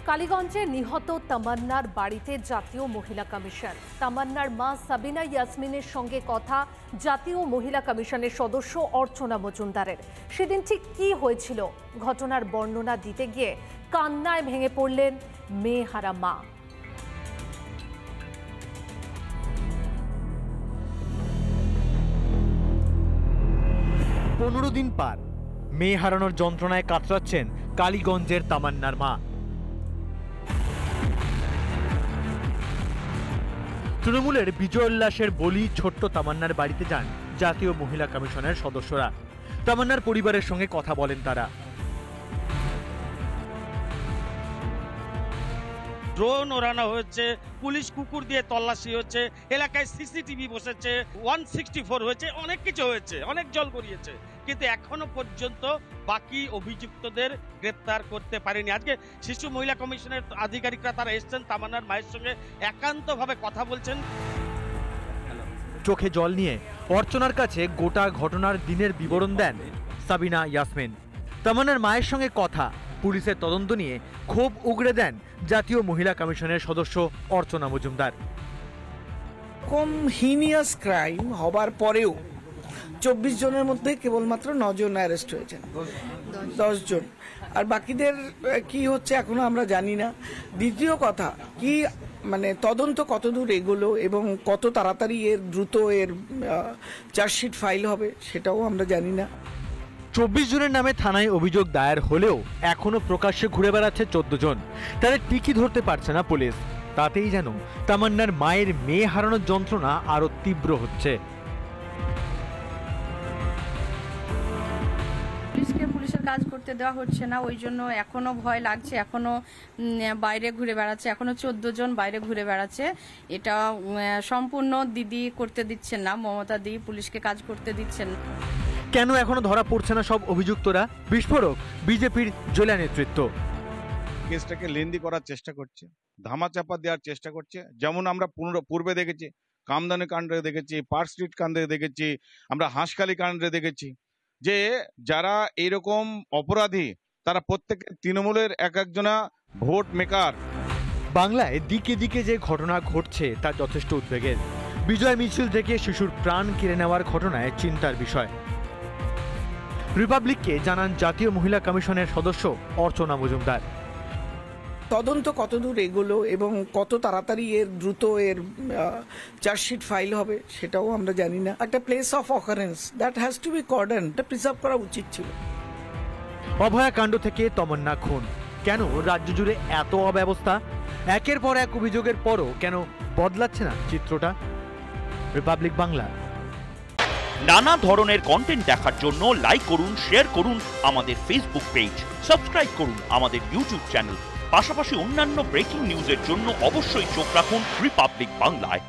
কালীগঞ্জে নিহত তামান্নার বাড়িতে জাতীয় মহিলা কমিশন। তামান্নার মা সাবিনা ইয়াসমিনের সঙ্গে কথা জাতীয় মহিলা কমিশনের সদস্য অর্চনা মজুমদারের। সেদিন ঠিক কি হয়েছিল ঘটনার বর্ণনা দিতে গিয়ে কান্নায় ভেঙে পড়লেন মেয়েহারা মা। পনেরো দিন পার মেয়ে হারানোর যন্ত্রণায় কাতরাচ্ছেন কালীগঞ্জের তামান্নার মা। তৃণমূলের বিজয় উল্লাসের বলি ছোট্ট তামান্নার বাড়িতে যান জাতীয় মহিলা কমিশনের সদস্যরা। তামান্নার পরিবারের সঙ্গে কথা বলেন তারা। ড্রোন ওড়ানো হয়েছে, পুলিশ কুকুর দিয়ে তল্লাশি হচ্ছে, এলাকায় সিসিটিভি বসেছে, 164 হয়েছে, অনেক কিছু হয়েছে, অনেক জল গড়িয়েছে, কিন্তু এখনো পর্যন্ত বাকি অভিযুক্তদের গ্রেপ্তার করতে পারেনি। আজকে শিশু মহিলা কমিশনের আধিকারিকরা তারা এসছেন, তামান্নার মায়ের সঙ্গে একান্তভাবে কথা বলছেন। চোখে জল নিয়ে অর্চনার কাছে গোটা ঘটনার দিনের বিবরণ দেন সাবিনা ইয়াসমিন। তামান্নার মায়ের সঙ্গে কথা, পুলিশের তদন্ত নিয়ে ক্ষোভ উগড়ে দেন জাতীয় মহিলা কমিশনের সদস্য অর্চনা মজুমদার। কম হিনিয়াস ক্রাইম হবার পরেও 24 জনের মধ্যে কেবলমাত্র 9 জন অ্যারেস্ট হয়েছেন, 10 জন, আর বাকিদের কি হচ্ছে এখনো আমরা জানি না। দ্বিতীয় কথা কি, মানে তদন্ত কতদূর এগোলো এবং কত তাড়াতাড়ি দ্রুত চার্জশিট ফাইল হবে সেটাও আমরা জানি না। 24 জনের নামে থানায় অভিযোগ দায়ের হলেও এখনো প্রকাশ্যে ঘুরে বেড়াচ্ছে 14 জন। তাদের টিকি ধরতে পারছে না পুলিশ। তাতেই যেন তামান্নার মায়ের মেয়ে হারানোর যন্ত্রণা আরো তীব্র হচ্ছে। পুলিশের কাজ করতে দেওয়া হচ্ছে না, ওই জন্য এখনো ভয় লাগছে, এখনো বাইরে ঘুরে বেড়াচ্ছে, এখনো 14 জন বাইরে ঘুরে বেড়াচ্ছে। এটা সম্পূর্ণ দিদি করতে দিচ্ছেন না, মমতা দি পুলিশকে কাজ করতে দিচ্ছেন না। কেন এখনো ধরা পড়ছে না সব অভিযুক্তরা? বিস্ফোরক বিজেপির জেলা নেতৃত্ব। কেসটাকে লেন্দি করার চেষ্টা করছে, ধামাচাপা দেওয়ার চেষ্টা করছে। যেমন আমরা পূর্বে দেখেছি, কামদানি কাণ্ডে দেখেছি, পার্ক স্ট্রিট কাণ্ডে দেখেছি, আমরা হাঁসখালি কাণ্ডে দেখেছি, যে যারা এইরকম অপরাধী তারা প্রত্যেক তৃণমূলের এক একজনা ভোট মেকার। বাংলায় দিকে দিকে যে ঘটনা ঘটছে তা যথেষ্ট উদ্বেগের। বিজয় মিছিল থেকে শিশুর প্রাণ কেড়ে নেওয়ার ঘটনায় চিন্তার বিষয়। রিপাবলিককে জানান জাতীয় মহিলা কমিশনের সদস্য অর্চনা মজুমদার। তদন্ত কতদূর এগোলো এবং কত তাড়াতাড়ি দ্রুত চার্জশিট ফাইল হবে সেটাও আমরা জানি না। একটা place of occurrence that has to be cordon, এটা প্রিজার্ভ করা উচিত ছিল। অভয়াকাণ্ড থেকে তমন্না খুন, কেন রাজ্য জুড়ে এত অব্যবস্থা? একের পর এক অভিযোগের পরও কেন বদলাচ্ছে না চিত্রটা? রিপাবলিক বাংলা। নানা ধরনের কন্টেন্ট দেখার জন্য লাইক করুন, শেয়ার করুন আমাদের ফেসবুক পেজ, সাবস্ক্রাইব করুন আমাদের ইউটিউব চ্যানেল। পাশাপাশি অন্যান্য ব্রেকিং নিউজের জন্য অবশ্যই চোখ রাখুন রিপাবলিক বাংলায়।